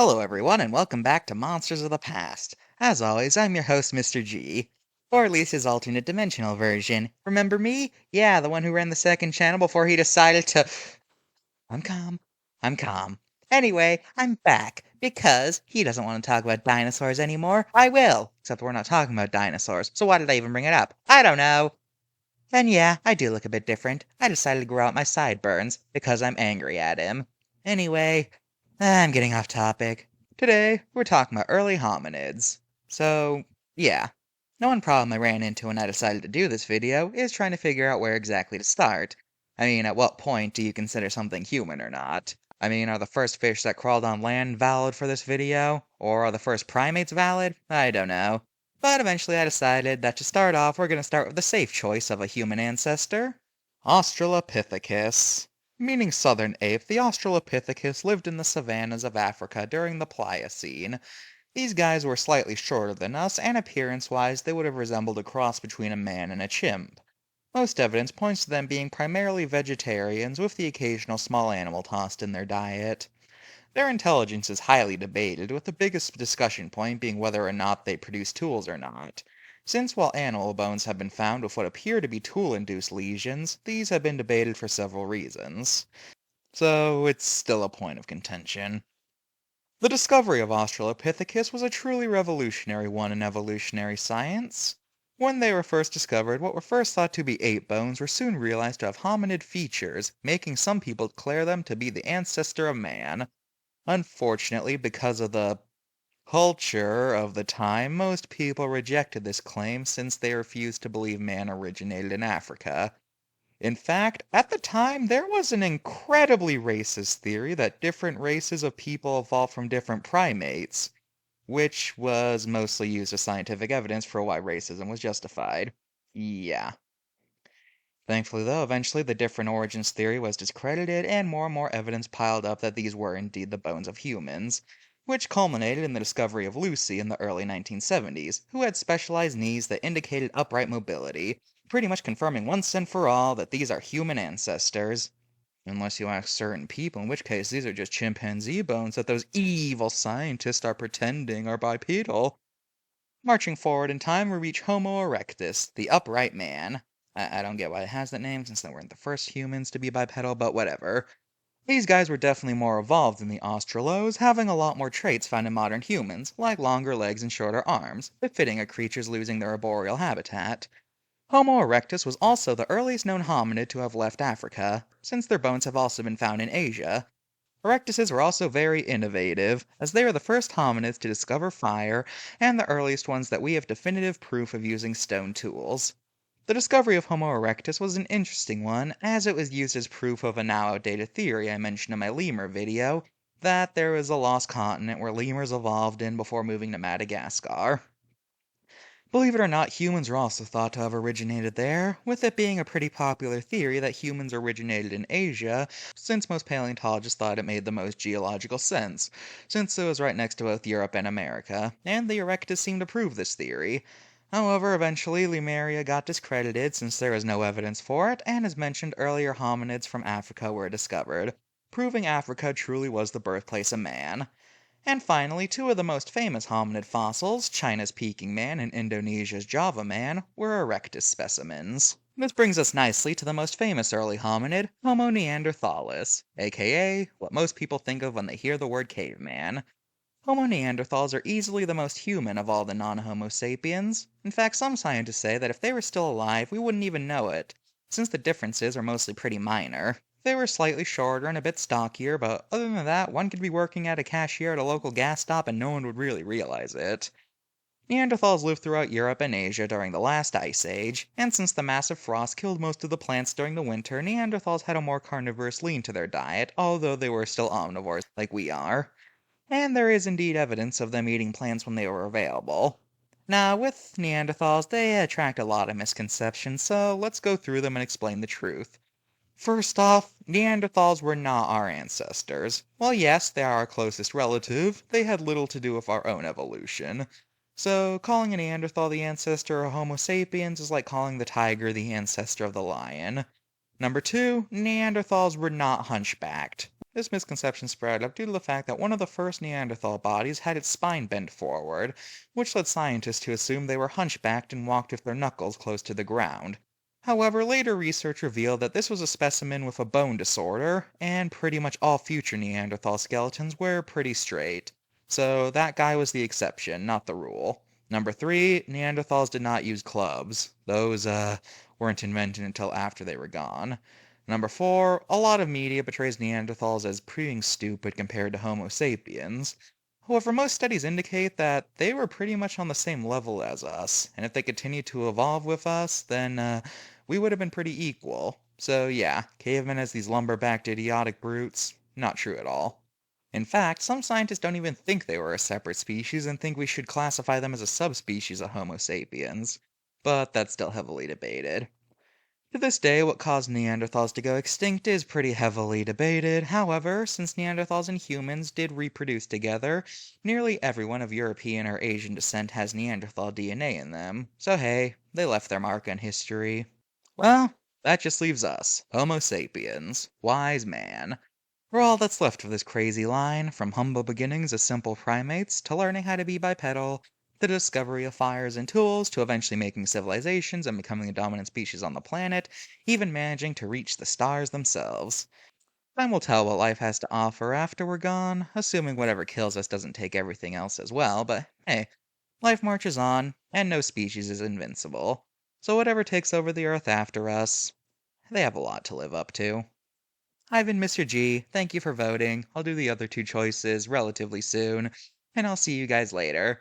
Hello, everyone, and welcome back to Monsters of the Past. As always, I'm your host, Mr. G. Or at least his alternate dimensional version. Remember me? Yeah, the one who ran the second channel before he decided to. I'm calm. I'm calm. Anyway, I'm back because he doesn't want to talk about dinosaurs anymore. I will. Except we're not talking about dinosaurs, so why did I even bring it up? I don't know. And yeah, I do look a bit different. I decided to grow out my sideburns because I'm angry at him. Anyway, I'm getting off topic. Today, we're talking about early hominids. So, yeah. No one problem I ran into when I decided to do this video is trying to figure out where exactly to start. I mean, at what point do you consider something human or not? I mean, are the first fish that crawled on land valid for this video? Or are the first primates valid? I don't know. But eventually I decided that to start off, we're going to start with the safe choice of a human ancestor Australopithecus. Meaning southern ape, the Australopithecus lived in the savannas of Africa during the Pliocene. These guys were slightly shorter than us, and appearance-wise they would have resembled a cross between a man and a chimp. Most evidence points to them being primarily vegetarians, with the occasional small animal tossed in their diet. Their intelligence is highly debated, with the biggest discussion point being whether or not they produce tools or not. Since while animal bones have been found with what appear to be tool-induced lesions, these have been debated for several reasons. So it's still a point of contention. The discovery of Australopithecus was a truly revolutionary one in evolutionary science. When they were first discovered, what were first thought to be ape bones were soon realized to have hominid features, making some people declare them to be the ancestor of man. Unfortunately, because of the culture of the time, most people rejected this claim since they refused to believe man originated in Africa. In fact, at the time, there was an incredibly racist theory that different races of people evolved from different primates, which was mostly used as scientific evidence for why racism was justified. Yeah. Thankfully, though, eventually the different origins theory was discredited and more evidence piled up that these were indeed the bones of humans, which culminated in the discovery of Lucy in the early 1970s, who had specialized knees that indicated upright mobility, pretty much confirming once and for all that these are human ancestors. Unless you ask certain people, in which case these are just chimpanzee bones that those evil scientists are pretending are bipedal. Marching forward in time, we reach Homo erectus, the upright man. I don't get why it has that name, since they weren't the first humans to be bipedal, but whatever. These guys were definitely more evolved than the Australos, having a lot more traits found in modern humans, like longer legs and shorter arms, befitting a creatures losing their arboreal habitat. Homo erectus was also the earliest known hominid to have left Africa, since their bones have also been found in Asia. Erectuses were also very innovative, as they are the first hominids to discover fire and the earliest ones that we have definitive proof of using stone tools. The discovery of Homo erectus was an interesting one, as it was used as proof of a now outdated theory I mentioned in my lemur video, that there was a lost continent where lemurs evolved in before moving to Madagascar. Believe it or not, humans are also thought to have originated there, with it being a pretty popular theory that humans originated in Asia, since most paleontologists thought it made the most geological sense, since it was right next to both Europe and America, and the Erectus seemed to prove this theory. However, eventually Lemuria got discredited since there was no evidence for it, and as mentioned earlier, hominids from Africa were discovered, proving Africa truly was the birthplace of man. And finally, two of the most famous hominid fossils, China's Peking Man and Indonesia's Java Man, were erectus specimens. This brings us nicely to the most famous early hominid, Homo neanderthalis, aka what most people think of when they hear the word caveman. Homo neanderthals are easily the most human of all the non-Homo sapiens. In fact, some scientists say that if they were still alive, we wouldn't even know it, since the differences are mostly pretty minor. They were slightly shorter and a bit stockier, but other than that, one could be working at a cashier at a local gas stop and no one would really realize it. Neanderthals lived throughout Europe and Asia during the last ice age, and since the massive frost killed most of the plants during the winter, Neanderthals had a more carnivorous lean to their diet, although they were still omnivores like we are. And there is indeed evidence of them eating plants when they were available. Now, with Neanderthals, they attract a lot of misconceptions, so let's go through them and explain the truth. First off, Neanderthals were not our ancestors. While yes, they are our closest relative, they had little to do with our own evolution. So, calling a Neanderthal the ancestor of Homo sapiens is like calling the tiger the ancestor of the lion. Number two, Neanderthals were not hunchbacked. This misconception spread up due to the fact that one of the first Neanderthal bodies had its spine bent forward, which led scientists to assume they were hunchbacked and walked with their knuckles close to the ground. However, later research revealed that this was a specimen with a bone disorder, and pretty much all future Neanderthal skeletons were pretty straight. So that guy was the exception, not the rule. Number 3, Neanderthals did not use clubs. Those, weren't invented until after they were gone. Number 4, a lot of media portrays Neanderthals as being stupid compared to Homo sapiens. However, most studies indicate that they were pretty much on the same level as us, and if they continued to evolve with us, then we would have been pretty equal. So yeah, cavemen as these lumber-backed idiotic brutes, not true at all. In fact, some scientists don't even think they were a separate species and think we should classify them as a subspecies of Homo sapiens. But that's still heavily debated. To this day, what caused Neanderthals to go extinct is pretty heavily debated. However, since Neanderthals and humans did reproduce together, nearly everyone of European or Asian descent has Neanderthal DNA in them. So hey, they left their mark on history. Well, that just leaves us, Homo sapiens, wise man. We're all that's left of this crazy line, from humble beginnings as simple primates, to learning how to be bipedal, the discovery of fires and tools, to eventually making civilizations and becoming the dominant species on the planet, even managing to reach the stars themselves. Time will tell what life has to offer after we're gone, assuming whatever kills us doesn't take everything else as well, but hey, life marches on, and no species is invincible. So whatever takes over the Earth after us, they have a lot to live up to. I've been Mr. G. Thank you for voting. I'll do the other two choices relatively soon, and I'll see you guys later.